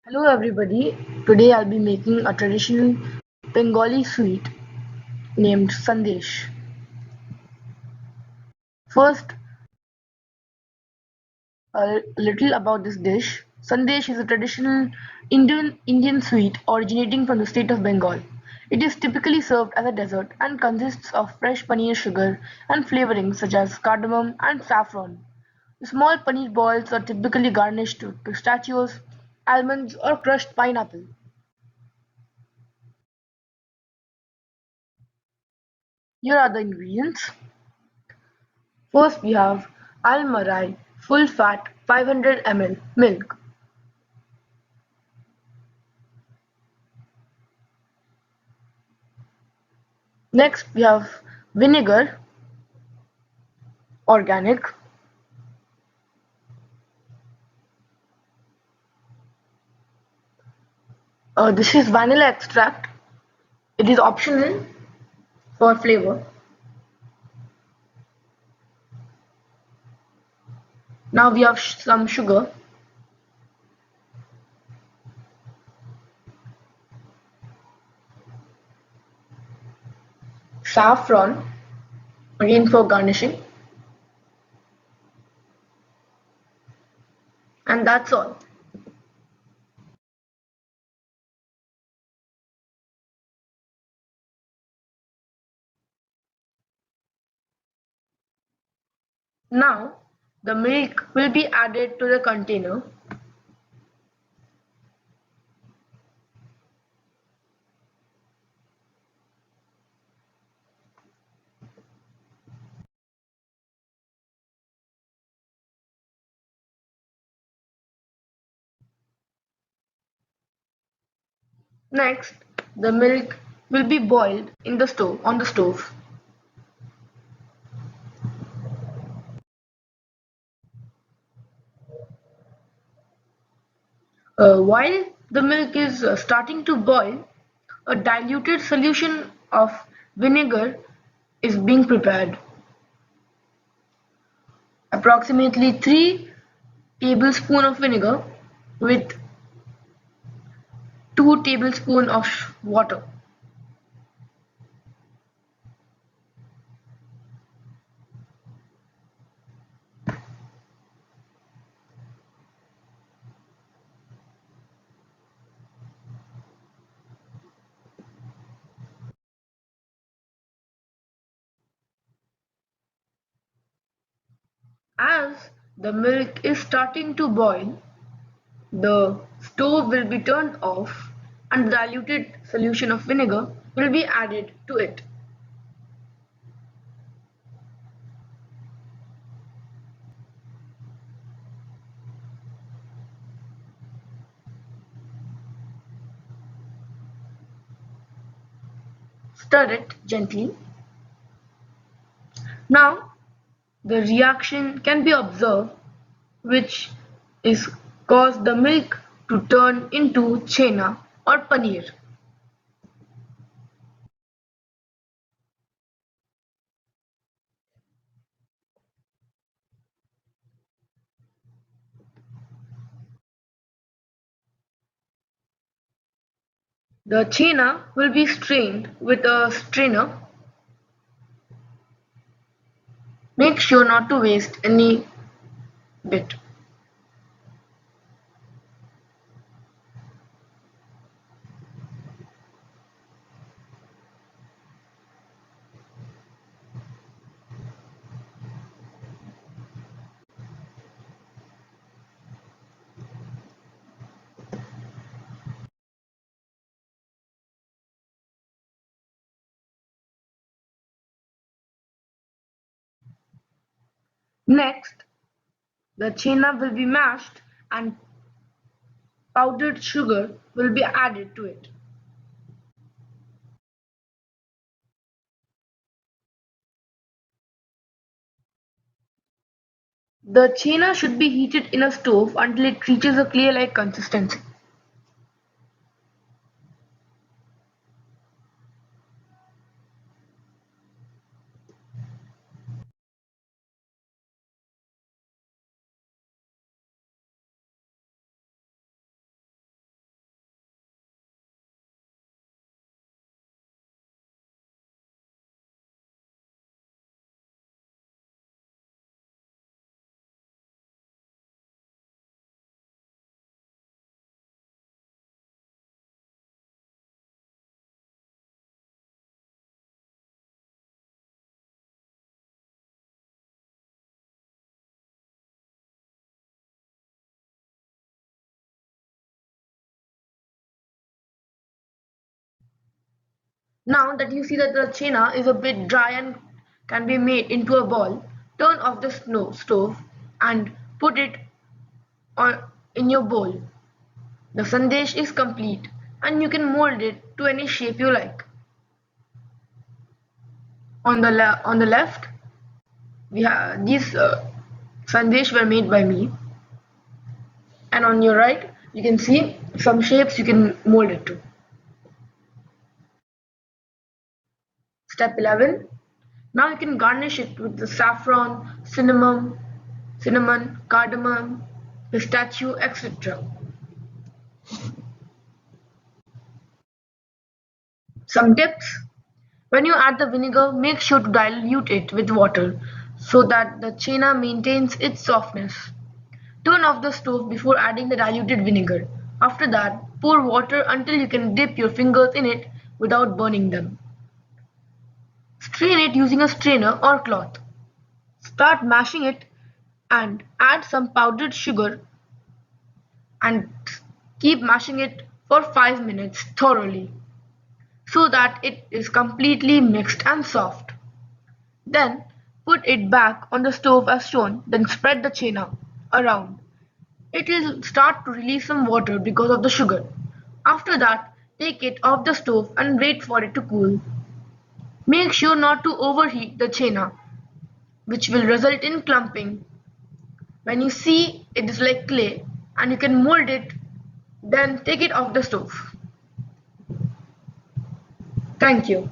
Hello everybody. Today I'll be making a traditional Bengali sweet named Sandesh. First, a little about this dish. Sandesh is a traditional Indian sweet originating from the state of Bengal. It is typically served as a dessert and consists of fresh paneer sugar and flavorings such as cardamom and saffron. The small paneer balls are typically garnished with pistachios, almonds or crushed pineapple. Here are the ingredients. First we have al-Marai full fat 500 ml milk. Next we have vinegar organic. This is vanilla extract. It is optional for flavor. Now we have some sugar, saffron again for garnishing, and that's all. Now the milk will be added to the container. Next, the milk will be boiled in the stove on the stove. While the milk is starting to boil, a diluted solution of vinegar is being prepared. Approximately 3 tablespoons of vinegar with 2 tablespoons of water. As the milk is starting to boil, the stove will be turned off and the diluted solution of vinegar will be added to it. Stir it gently. Now the reaction can be observed, which is cause the milk to turn into chena or paneer. The chena will be strained with a strainer. Make sure not to waste any bit. Next, the chena will be mashed and powdered sugar will be added to it. The chena should be heated in a stove until it reaches a clear-like consistency. Now that you see that the chena is a bit dry and can be made into a ball, turn off the stove and put it on in your bowl. The sandesh is complete and you can mold it to any shape you like. On the left, we have these sandesh were made by me, and on your right, you can see some shapes you can mold it to. Step 11. Now you can garnish it with the saffron, cinnamon, cardamom, pistachio, etc. Some tips: when you add the vinegar, make sure to dilute it with water so that the chena maintains its softness. Turn off the stove before adding the diluted vinegar. After that, pour water until you can dip your fingers in it without burning them. Strain it using a strainer or cloth. Start mashing it and add some powdered sugar and keep mashing it for 5 minutes thoroughly so that it is completely mixed and soft. Then put it back on the stove as shown, then spread the chena around. It will start to release some water because of the sugar. After that, take it off the stove and wait for it to cool. Make sure not to overheat the chena, which will result in clumping. When you see it is like clay and you can mold it, then take it off the stove. Thank you.